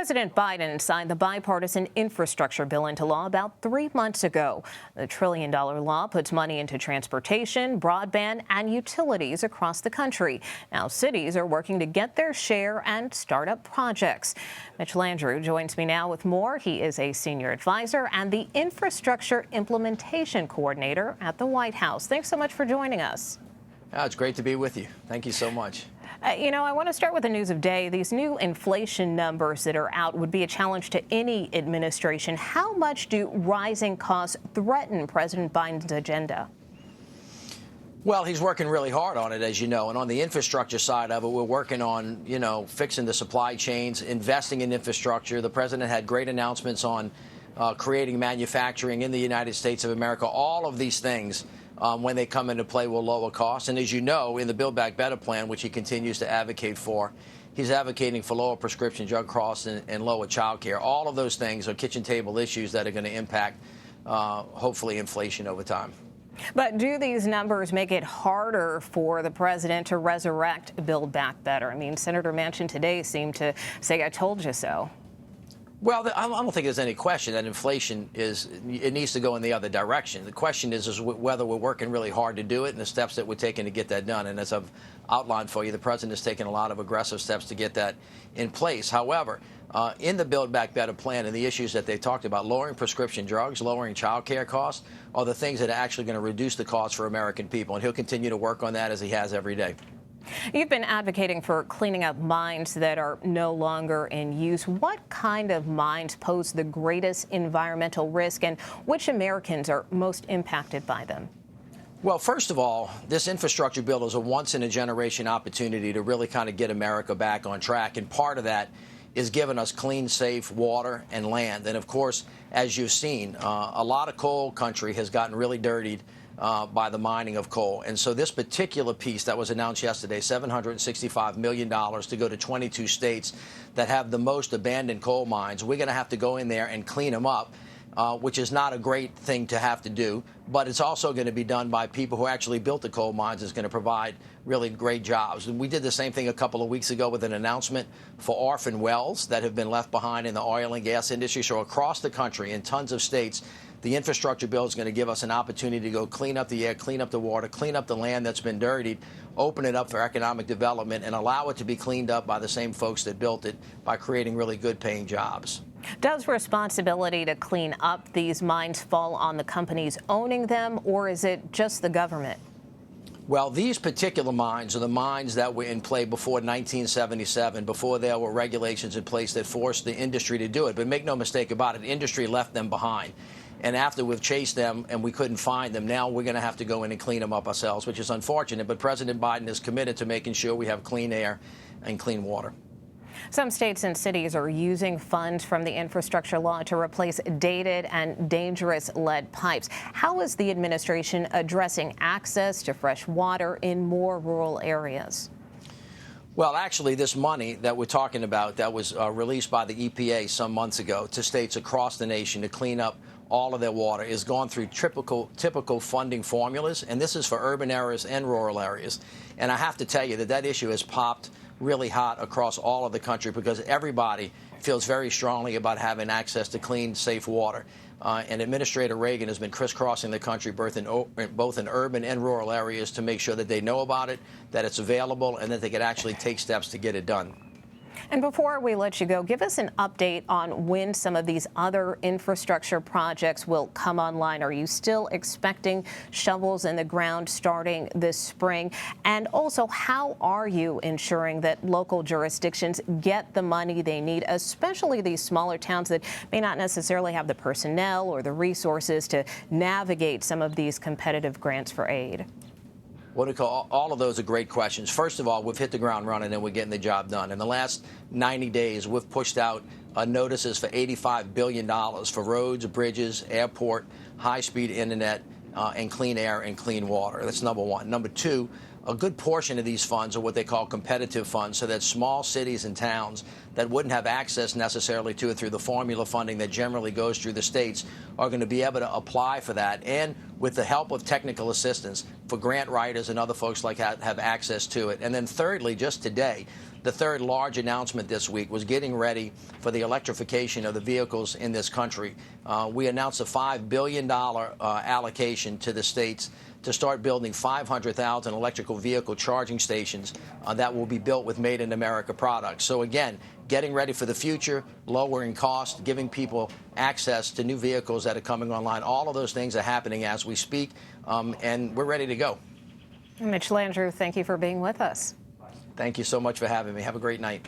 President Biden signed the bipartisan infrastructure bill into law about 3 months ago. The $1 trillion law puts money into transportation, broadband, and utilities across the country. Now, cities are working to get their share and start up projects. Mitch Landrieu joins me now with more. He is a senior advisor and the infrastructure implementation coordinator at the White House. Thanks so much for joining us. Oh, it's great to be with you. Thank you so much. I want to start with the news of day. These new inflation numbers that are out would be a challenge to any administration. How much do rising costs threaten President Biden's agenda? Well, he's working really hard on it, as you know. And on the infrastructure side of it, we're working on, fixing the supply chains, investing in infrastructure. The president had great announcements on creating manufacturing in the United States of America. All of these things, when they come into play, will lower costs. And as you know, in the Build Back Better plan, which he continues to advocate for, he's advocating for lower prescription drug costs and lower child care. All of those things are kitchen table issues that are going to impact, hopefully, inflation over time. But do these numbers make it harder for the president to resurrect Build Back Better? I mean, Senator Manchin today seemed to say, "I told you so." Well, I don't think there's any question that inflation it needs to go in the other direction. The question is whether we're working really hard to do it and the steps that we're taking to get that done. And as I've outlined for you, the president has taken a lot of aggressive steps to get that in place. However, in the Build Back Better plan and the issues that they talked about, lowering prescription drugs, lowering child care costs, are the things that are actually going to reduce the cost for American people. And he'll continue to work on that as he has every day. You've been advocating for cleaning up mines that are no longer in use. What kind of mines pose the greatest environmental risk, and which Americans are most impacted by them? Well, first of all, this infrastructure bill is a once-in-a-generation opportunity to really kind of get America back on track. And part of that is giving us clean, safe water and land. And, of course, as you've seen, a lot of coal country has gotten really dirtied by the mining of coal. And so this particular piece that was announced yesterday, $765 million to go to 22 states that have the most abandoned coal mines, we're going to have to go in there and clean them up, which is not a great thing to have to do. But it's also going to be done by people who actually built the coal mines. It's going to provide really great jobs. And we did the same thing a couple of weeks ago with an announcement for orphan wells that have been left behind in the oil and gas industry. So across the country, in tons of states, the infrastructure bill is going to give us an opportunity to go clean up the air, clean up the water, clean up the land that's been dirtied, open it up for economic development, and allow it to be cleaned up by the same folks that built it by creating really good paying jobs. Does responsibility to clean up these mines fall on the companies owning them, or is it just the government? Well, these particular mines are the mines that were in play before 1977, before there were regulations in place that forced the industry to do it. But make no mistake about it, the industry left them behind. And after we've chased them and we couldn't find them, now we're going to have to go in and clean them up ourselves, which is unfortunate. But President Biden is committed to making sure we have clean air and clean water. Some states and cities are using funds from the infrastructure law to replace dated and dangerous lead pipes. How is the administration addressing access to fresh water in more rural areas? Well, actually, this money that we're talking about that was released by the EPA some months ago to states across the nation to clean up all of their water is gone through typical funding formulas, and this is for urban areas and rural areas. And I have to tell you that issue has popped really hot across all of the country because everybody feels very strongly about having access to clean, safe water. And Administrator Reagan has been crisscrossing the country both in urban and rural areas to make sure that they know about it, that it's available, and that they can actually take steps to get it done. And before we let you go, give us an update on when some of these other infrastructure projects will come online. Are you still expecting shovels in the ground starting this spring? And also, how are you ensuring that local jurisdictions get the money they need, especially these smaller towns that may not necessarily have the personnel or the resources to navigate some of these competitive grants for aid? Well, Nikole, all of those are great questions. First of all, we've hit the ground running and we're getting the job done. In the last 90 days, we've pushed out notices for $85 billion for roads, bridges, airport, high-speed internet, and clean air and clean water. That's number one. Number two, a good portion of these funds are what they call competitive funds, so that small cities and towns that wouldn't have access necessarily to it through the formula funding that generally goes through the states are going to be able to apply for that, and with the help of technical assistance for grant writers and other folks like that have access to it. And then thirdly, just today, the third large announcement this week was getting ready for the electrification of the vehicles in this country. We announced a $5 billion allocation to the states to start building 500,000 electrical vehicle charging stations that will be built with Made in America products. So again, getting ready for the future, lowering cost, giving people access to new vehicles that are coming online. All of those things are happening as we speak, and we're ready to go. Mitch Landrieu, thank you for being with us. Thank you so much for having me. Have a great night.